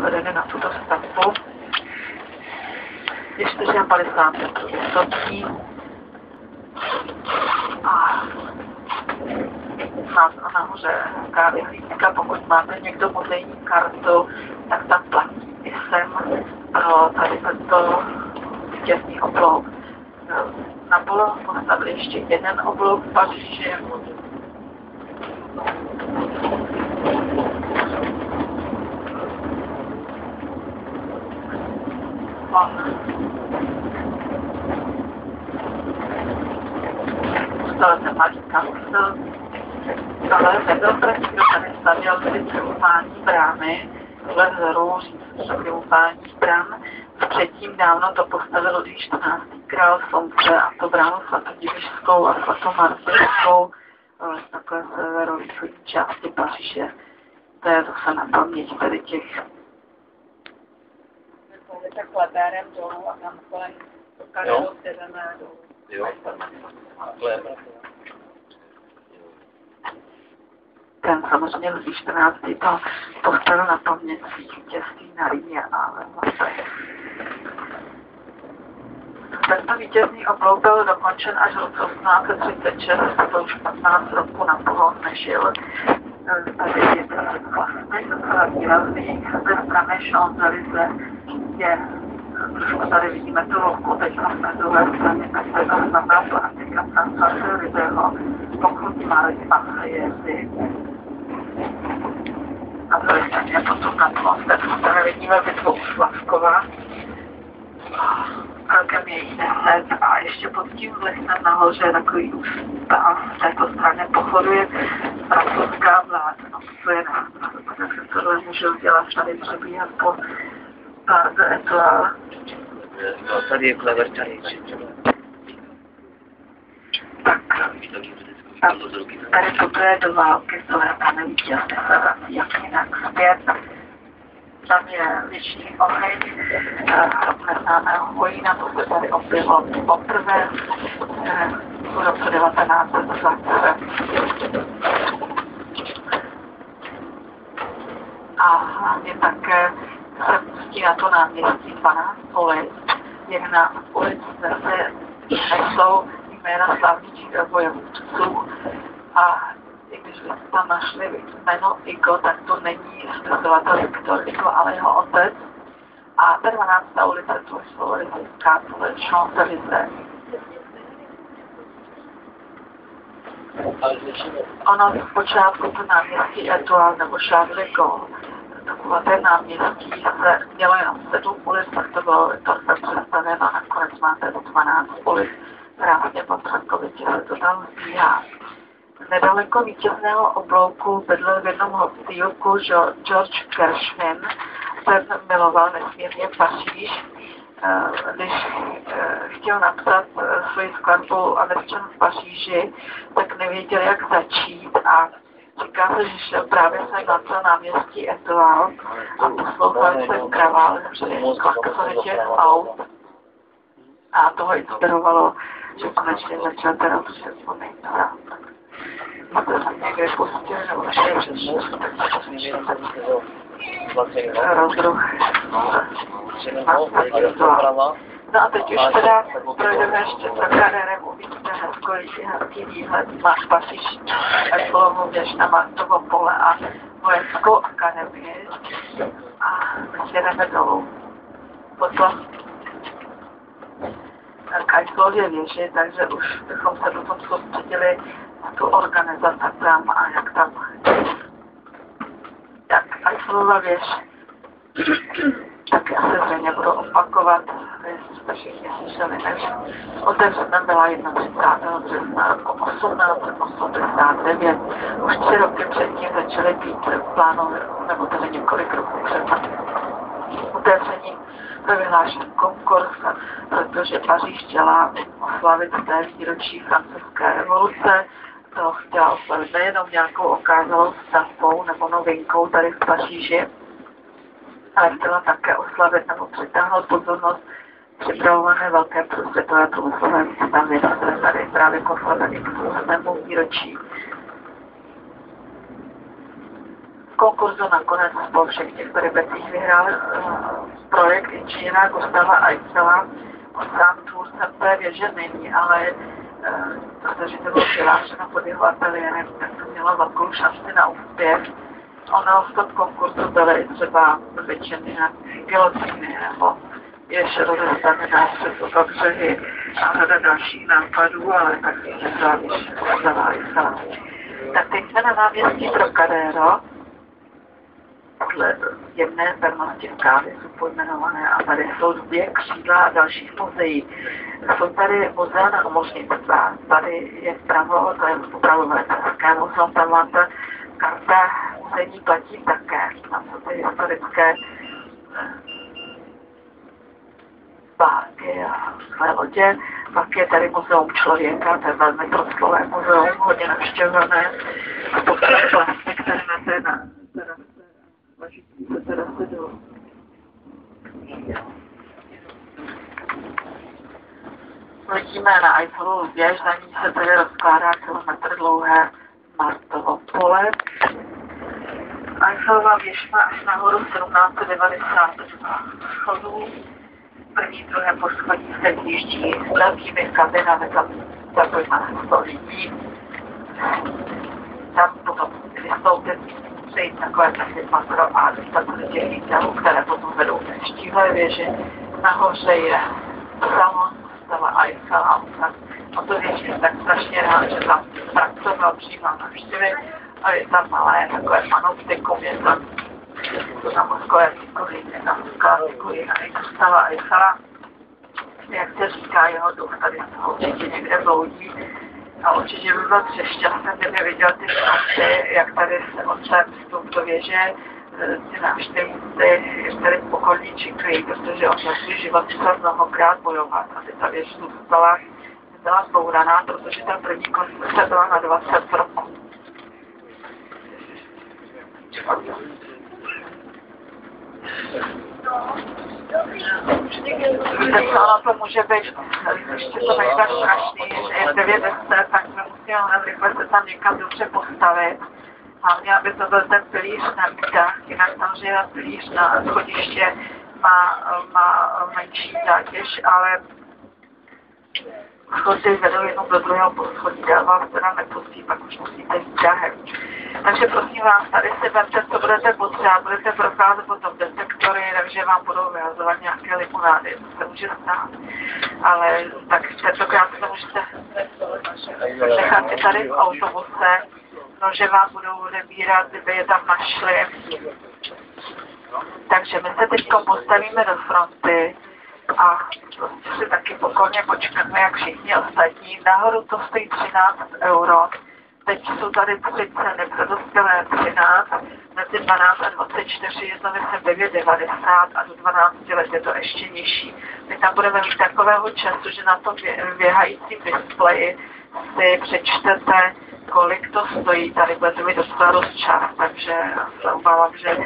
vedeny na tuto stavbu. Je 54 metrů vysoký a nahoře hezká vyhlídka. Pokud máte někdo modlení kartu, tak tam platí i sem pro tady tento vítězný oblouk. Na polo postavili ještě jeden oblouk v Paříži. Ustal se malý kancel, ale nebyl první, kdo tady stavěl triumfální brány, tohle vzoru triumfální brán. Předtím dávno to postavil Ludvík 14. král Slunce, a to bránu Svatodivišskou a Svatomartinskou z takové severovýchodní části Paříže. To je zase na paměť tady těch. Tak klepérem dolů a tam kolem kaderu jdeme dolů. Jo, ten samozřejmě Ludvík 14. to postavil na paměť svých vítězství na Rýně a ve Vlasech. Tento vítězný oblouk byl dokončen až v roce 1836, to už 15 roku na toho nežil. Tady je to vlastně docela výrazný, ze strany Champs-Élysées je, trošku tady vidíme tu louku, teď na druhé straně, tak to je ta slavná plastika Françoise Ribeiro, pokud Marie Marseillaise. A to je stejně potom na tom, tady vidíme bitvu u Slavkova. Celkem je jí 10 a ještě pod tím lesem nahoře je takový ústá v této straně pochoduje francouzská vláda. No, to je takže tohle můžu dělat tady přebíhat po Parc des Étoiles. No, tady je kleverčaný. Tak, tady toto je do války, to je pane vítězný se vrací jak jinak zpět. Tam je věčný oheň neznámého vojína, to se tady objevilo poprvé v roce 1920. A hlavně také se pustí na to náměstí 12 ulic. 11 ulic zase jsou jména slavných vojevůdců a i když jsme tam našli jméno Igo, tak to není spisovatel Viktor Igo, ale jeho otec. A ta 12. ulice, to jsou lidská, to je Champs-Élysées. Ono zpočátku to náměstí Étoile nebo Charles de Gaulle, takové náměstí se mělo jenom 7 ulic, tak to bylo to se představeno, nakonec máte 12 ulic, krásně potřebkovitě se to tam zbíhá. Nedaleko vítězného oblouku bydlel v jednom hostílku George Gershwin. Ten miloval nesmírně Paříž. Když chtěl napsat svoji skladbu Američan v Paříži, tak nevěděl, jak začít a říká se, že šel právě se na to náměstí Étoile a poslouchal jsem kravál při klaksonitě aut. A toho inspirovalo, že konečně začal teda tu symfonii hrát. A to jsem někde pustil, nebo ještě rozdruh. No a teď už teda projdeme ještě za Carrérem, uvidíte hezký výhled, máš Paříž, Eiffelovu věž na Martovo pole a vojenskou akademii a teď jdeme dolů. Potom k Eiffelově věži, takže už bychom se potom soustředili na tu organizaci tam a jak tam. Tak Eiffelova věž. Tak já se zřejmě budu opakovat, jestli jste všichni slyšeli, než otevřena byla 31. března roku 1889. Už 3 roky předtím začaly být plánovány, nebo tedy několik roků před otevření byl vyhlášen konkurs, protože Paříž chtěla oslavit té výročí francouzské revoluce. To chtěla oslavit nejenom nějakou okázalou stavbou nebo novinkou tady v Paříži, ale chtěla také oslavit nebo přitáhnout pozornost připravované velké světové průmyslové výstavy, které tady právě k oslavení k 8. výročí konkurzu nakonec po všech těch peripetích vyhrál projekt inženýra Gustava Eichela. On sám tvůrcem té věže není, ale protože to bylo přilášeno pod jeho ateliérem, tak to mělo velkou šanci na úspěch. Ono v tom konkurzu byly třeba většiny na gilotiny nebo ještě rozestavená přes obřehy a řada dalších nápadů, ale taky zaváží. Tak teď jsme na náměstí Trocadero, podle jemné pevnosti v kávě jsou pojmenované a tady jsou dvě křídla a dalších muzeí. Jsou tady muzea námořnictva, tady je vpravo, to je opravdu velice muzeum, tam máte karta muzejní platí také, tam jsou ty historické bárky a své lodě. Pak je tady muzeum člověka, to je velmi prosklové muzeum, hodně navštěvované. A potom je vlastně, které na té Letíme na Eiffelovu věž, na ní se tady rozkládá kilometr dlouhé Martovo pole. Eiffelova věž má až nahoru 1792 schodů. První, druhé poschodí se výjíždí s velkými kabinami, tam zapojímá 100 lidí. Tam potom vystoupit přejít takové taky patro a dostat do těch výtahů, které potom vedou k štíhlé věži. Nahoře je salon Gustava Eichela. O to věž je tak strašně rád, že tam pracoval, přijímal návštěvy a je tam malé takové panoptikum, je tam mozkové figury, tam figury na Gustava Eichela. Jak se říká, jeho duch tady určitě někde bloudí. A určitě by byl šťastný, kdyby viděl ty fronty, jak tady se otřem vstup do věže, ty návštěvníci tady v okolí čekají, protože on za svůj život musel mnohokrát bojovat, aby ta věž zůstala byla zbouraná, protože ta první konstrukce byla na 20 roků. Víte, co ono to může být, ještě to není tak strašný, že je 9:10, tak jsme museli hned rychle se tam někam dobře postavit. Hlavně, aby to byl ten pilíř na výtah, jinak samozřejmě pilíř na schodiště má menší zátěž, ale schody vedou jenom do druhého poschodí, dál vás teda nepustí, pak už musíte jít výtahem. Takže prosím vás, tady si vemte, co budete potřebovat, budete procházet potom detektory, takže vám budou vyhazovat nějaké limonády, to se může stát. Ale tak tentokrát se můžete nechat si tady v autobuse, no, že vám budou odebírat, kdyby je tam našli. Takže my se teď postavíme do fronty a prostě si taky pokorně počkáme, jak všichni ostatní. Nahoru to stojí 13 €. Teď jsou tady 3 ceny, předospělé 13, mezi 12 a 24 je to myslím 9,90 a do 12 let je to ještě nižší. My tam budeme mít takového času, že na tom běhajícím displeji si přečtete, kolik to stojí. Tady budete mít docela dost čas, takže se obávám, že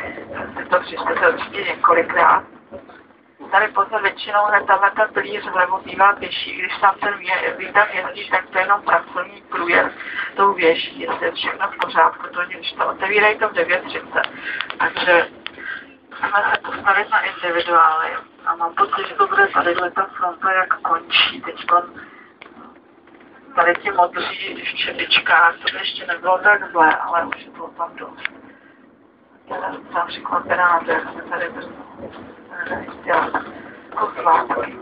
si to přečtete určitě několikrát. Tady pozor, většinou hned ten pilíř vlevo bývá pěší, když tam ten výtah jezdí, tak to je jenom pracovní průjezd tou věží, jestli je všechno v pořádku, to když to otevírají to v 9:30. Takže musíme se postavit na individuály a mám pocit, že to bude tadyhle ta fronta, jak končí. Teď tady ti modří v čepičkách, to ještě nebylo tak zlé, ale už je to tam dost. Já jsem docela překvapená, že jsme tady chtěla taky.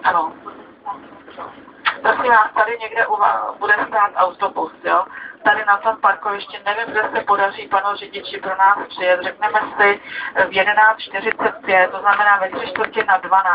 Ano. Prosím vás, tady někde bude stát autobus, jo? Tady na tom parkovišti, nevím, kde se podaří panu řidiči pro nás přijet. Řekneme si v 11:45, to znamená ve 3/4 na 12.